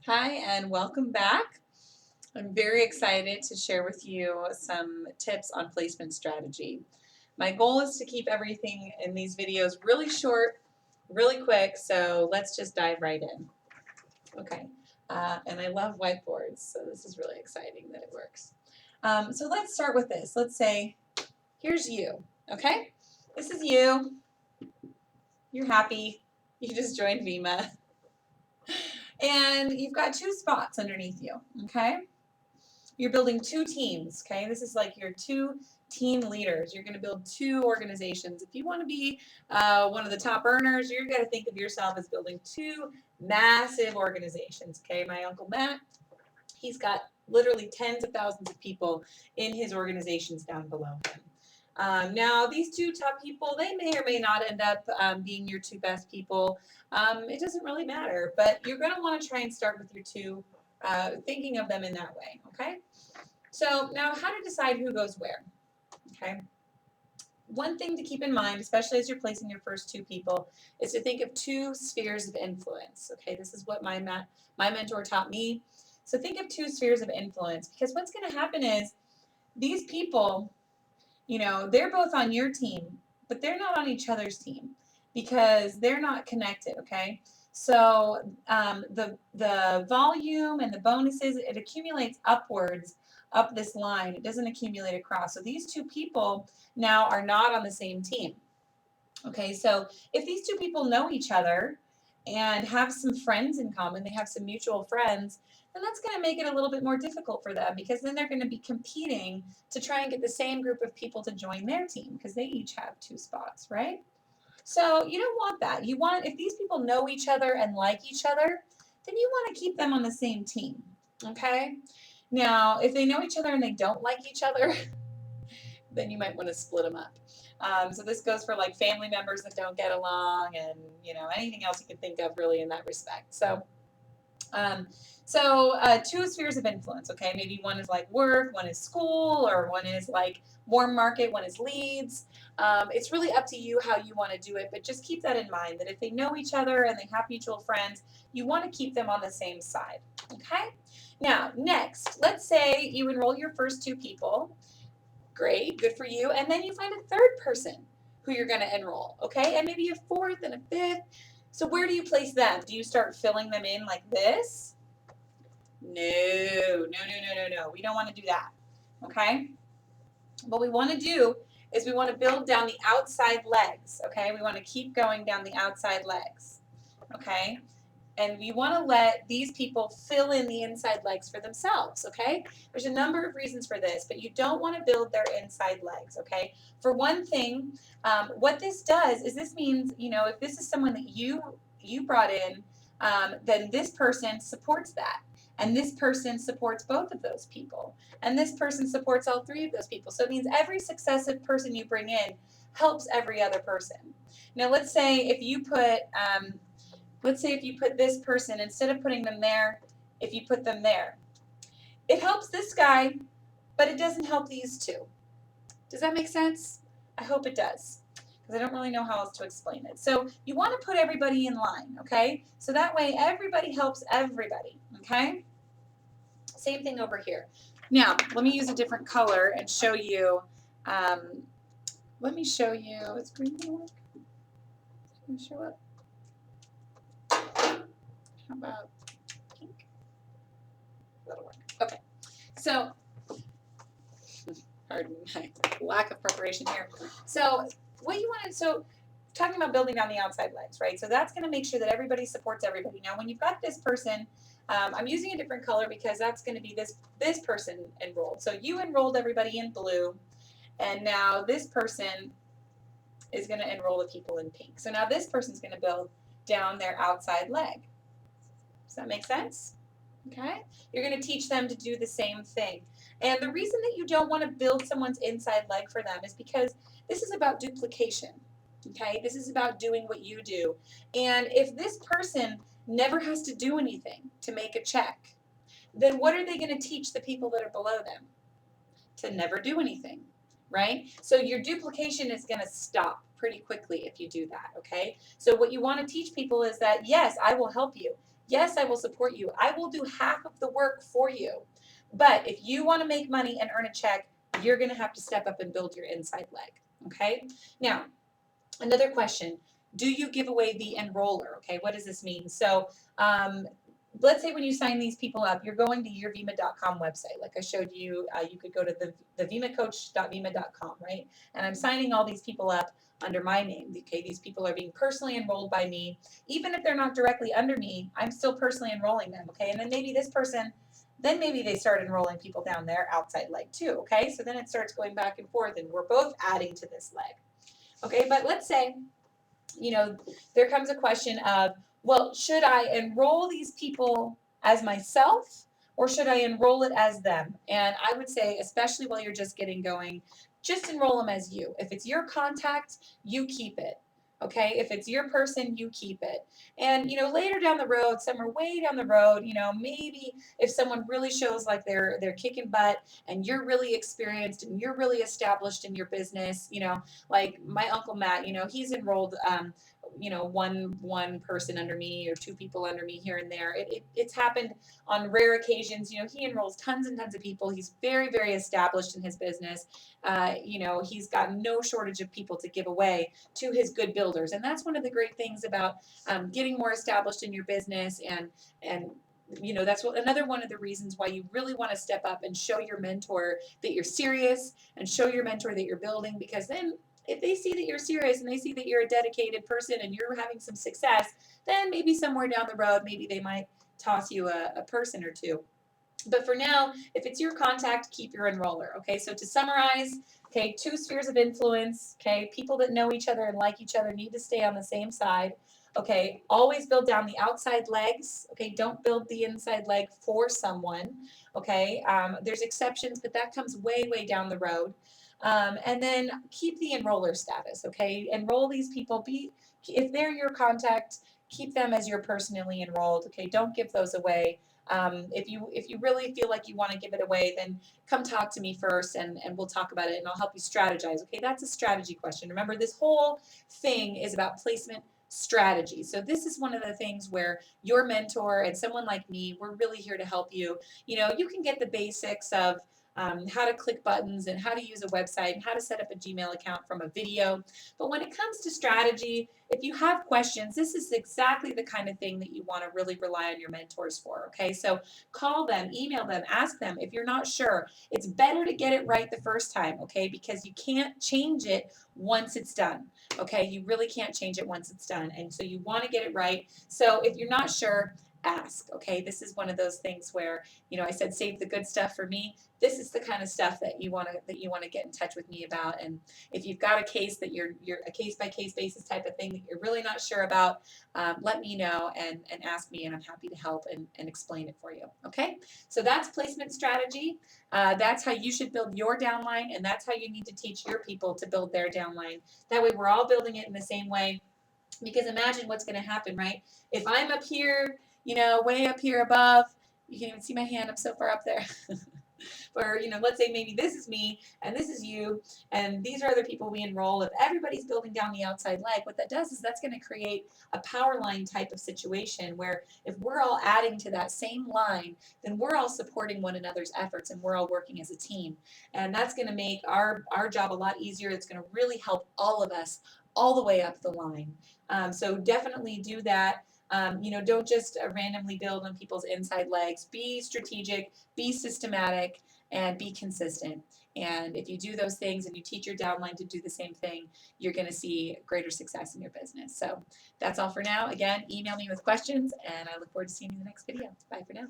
Hi, and welcome back. I'm very excited to share with you some tips on placement strategy. My goal is to keep everything in these videos really short, really quick, so let's just dive right in. Okay, and I love whiteboards, so this is really exciting that it works. So let's start with this. Let's say, here's you, okay? This is you. You're happy. You just joined Vemma. And you've got two spots underneath you, okay? You're building two teams, okay? This is like your two team leaders. You're going to build two organizations. If you want to be one of the top earners, you're going to think of yourself as building two massive organizations, okay? My Uncle Matt, he's got literally tens of thousands of people in his organizations down below him. Now, these two top people, they may or may not end up being your two best people. It doesn't really matter, but you're going to want to try and start with your two, thinking of them in that way, okay? So now how to decide who goes where, okay? One thing to keep in mind, especially as you're placing your first two people, is to think of two spheres of influence, okay? This is what my mentor taught me. So think of two spheres of influence, because what's going to happen is these people, they're both on your team, but they're not on each other's team because they're not connected, okay? So the volume and the bonuses, it accumulates upwards up this line. It doesn't accumulate across. So these two people now are not on the same team. Okay, so if these two people know each other and have some friends in common, they have some mutual friends, then that's going to make it a little bit more difficult for them because then they're going to be competing to try and get the same group of people to join their team because they each have two spots, right? So you don't want that. You want, if these people know each other and like each other, then you want to keep them on the same team, okay? Now, if they know each other and they don't like each other, then you might want to split them up. So this goes for like family members that don't get along, and anything else you can think of really in that respect. Um, two spheres of influence. Okay, maybe one is like work, one is school, or one is like warm market, one is leads. It's really up to you how you want to do it, but just keep that in mind that if they know each other and they have mutual friends, you want to keep them on the same side. Okay. Now, next, let's say you enroll your first two people. Great, good for you. And then you find a third person who you're going to enroll, okay? And maybe a fourth and a fifth. So where do you place them? Do you start filling them in like this? No. We don't want to do that, okay? What we want to do is we want to build down the outside legs, okay? We want to keep going down the outside legs, okay? And we want to let these people fill in the inside legs for themselves, okay? There's a number of reasons for this, but you don't want to build their inside legs, okay? For one thing, what this does is this means, if this is someone that you brought in, then this person supports that. And this person supports both of those people. And this person supports all three of those people. So it means every successive person you bring in helps every other person. Now, let's say if you put this person, instead of putting them there, if you put them there, it helps this guy, but it doesn't help these two. Does that make sense? I hope it does, because I don't really know how else to explain it. So you want to put everybody in line, okay? So that way everybody helps everybody, okay? Same thing over here. Now, let me use a different color and show you. Let me show you. Is green going to work? Is it going to show up? How about pink? That'll work. Okay. So, pardon my lack of preparation here. So, what you want to, talking about building down the outside legs, right? So that's going to make sure that everybody supports everybody. Now, when you've got this person, I'm using a different color because that's going to be this person enrolled. So you enrolled everybody in blue, and now this person is going to enroll the people in pink. So now this person's going to build down their outside leg. Does that make sense? Okay? You're going to teach them to do the same thing. And the reason that you don't want to build someone's inside leg for them is because this is about duplication. Okay? This is about doing what you do. And if this person never has to do anything to make a check, then what are they going to teach the people that are below them? To never do anything, right? So your duplication is going to stop pretty quickly if you do that, okay? So what you want to teach people is that, yes, I will help you. Yes, I will support you. I will do half of the work for you. But if you want to make money and earn a check, you're going to have to step up and build your inside leg. Okay? Now, another question, do you give away the enroller? Okay, what does this mean? So let's say when you sign these people up, you're going to yourvema.com website. Like I showed you, you could go to the vemacoach.vema.com, right? And I'm signing all these people up under my name. Okay, these people are being personally enrolled by me. Even if they're not directly under me, I'm still personally enrolling them. Okay, and then maybe this person, then maybe they start enrolling people down their outside leg too. Okay, so then it starts going back and forth, and we're both adding to this leg. Okay, but let's say, there comes a question of, well, should I enroll these people as myself or should I enroll it as them? And I would say, especially while you're just getting going, just enroll them as you. If it's your contact, you keep it. Okay, if it's your person, you keep it. And later down the road, somewhere way down the road, maybe if someone really shows like they're kicking butt and you're really experienced and you're really established in your business, like my uncle Matt, he's enrolled one person under me or two people under me here and there. It's happened on rare occasions. He enrolls tons and tons of people. He's very, very established in his business. He's got no shortage of people to give away to his good builders. And that's one of the great things about getting more established in your business. And that's another one of the reasons why you really want to step up and show your mentor that you're serious and show your mentor that you're building, because then if they see that you're serious and they see that you're a dedicated person and you're having some success, then maybe somewhere down the road, maybe they might toss you a person or two. But for now, if it's your contact, keep your enroller. Okay, so to summarize, okay, 2 spheres of influence. Okay, people that know each other and like each other need to stay on the same side. Okay, always build down the outside legs. Okay, don't build the inside leg for someone. Okay, there's exceptions, but that comes way, way down the road. And then keep the enroller status. Okay, enroll these people. If they're your contact, keep them as your personally enrolled. Okay, don't give those away. If you really feel like you want to give it away, then come talk to me first and we'll talk about it and I'll help you strategize. Okay, that's a strategy question. Remember, this whole thing is about placement strategy. So this is one of the things where your mentor and someone like me, we're really here to help you. You can get the basics of how to click buttons and how to use a website and how to set up a Gmail account from a video. But when it comes to strategy, if you have questions, this is exactly the kind of thing that you want to really rely on your mentors for. Okay, so call them, email them, ask them if you're not sure. It's better to get it right the first time, okay, because you can't change it once it's done. Okay, you really can't change it once it's done, and so you want to get it right. So if you're not sure, ask. Okay, this is one of those things where I said save the good stuff for me. This is the kind of stuff that you want to get in touch with me about. And if you've got a case that you're a case by case basis type of thing that you're really not sure about, let me know and ask me, and I'm happy to help and explain it for you. Okay, so that's placement strategy. That's how you should build your downline, and that's how you need to teach your people to build their downline. That way, we're all building it in the same way. Because imagine what's going to happen, right? If I'm up here, way up here above, you can't even see my hand. I'm so far up there. Or, let's say maybe this is me and this is you, and these are other people we enroll. If everybody's building down the outside leg, what that does is that's going to create a power line type of situation where if we're all adding to that same line, then we're all supporting one another's efforts and we're all working as a team. And that's going to make our job a lot easier. It's going to really help all of us all the way up the line. So definitely do that. Don't just randomly build on people's inside legs. Be strategic, be systematic, and be consistent. And if you do those things and you teach your downline to do the same thing, you're going to see greater success in your business. So that's all for now. Again, email me with questions, and I look forward to seeing you in the next video. Bye for now.